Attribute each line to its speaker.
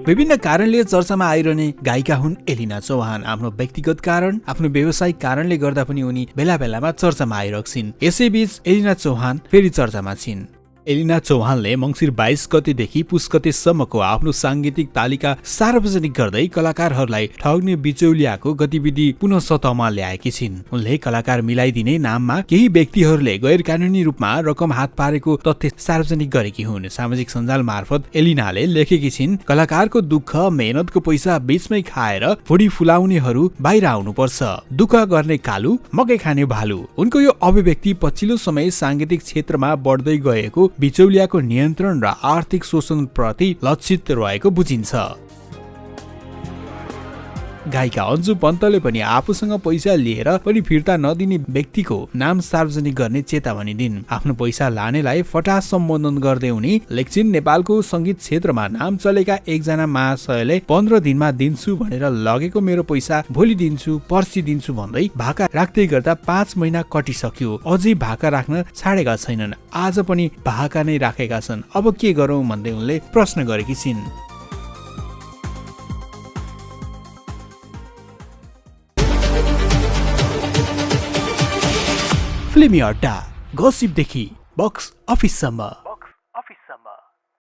Speaker 1: विभिन्न कारणले चर्चामा आइरहने गायिका हुन् एलिना चौहान। आफ्नो व्यक्तिगत कारण, आफ्नो व्यावसायिक कारणले गर्दा पनि उनी बेला बेलामा चर्चामा आइरहेको छिन्। यसैबीच एलिना चौहान फेरि चर्चामा छिन्। एलिना चौहानले मङ्सिर 22 गतेदेखि पुस गतेसम्मको आफ्नो सांगीतिक तालिका सार्वजनिक गर्दै कलाकारहरूलाई ठग्ने बिचौलियाको गतिविधि पुनः सतहमा ल्याएकी छिन्। उनले कलाकार मिलाइदिने नाममा केही व्यक्तिहरूले गैर कानुनी रूपमा रकम हात पारेको तथ्य सार्वजनिक गरेकी हुन्। सामाजिक सञ्जाल मार्फत एलिनाले लेखेकी छिन्, कलाकारको दुःख मेहनतको पैसा बीचमै खाएर भुडी फुलाउनेहरू बाहिर आउनुपर्छ। दुःख गर्ने कालु, मकै खाने भालु। उनको यो अभिव्यक्ति पछिल्लो समय सांगीतिक क्षेत्रमा बढ्दै गएको बिचौलियाको नियन्त्रण र आर्थिक शोषण प्रति लक्षित रहेको बुझिन्छ। गायिका अन्जु पन्तले पनि आफूसँग पैसा लिएर पनि फिर्ता नदिने व्यक्तिको नाम सार्वजनिक गर्ने चेतावनी दिन्। आफ्नो पैसा लानेलाई फटाहा सम्बोधन गर्दै उनी लेख्छिन्, नेपालको संगीत क्षेत्रमा नाम चलेका एकजना महाशयले 15 दिनमा दिन्छु भनेर लगेको मेरो पैसा भोलि दिन्छु, पर्सि दिन्छु भन्दै भाका राख्दै गर्दा 5 महिना कटिसक्यो। अझै भाका राख्न छाडेका छैनन्। आज पनि भाका नै राखेका छन्। अब के गरौँ भन्दै उनले प्रश्न गरेकी छिन्। फिल्मी अड्डा, गसिपदेखि बक्स अफिससम्म।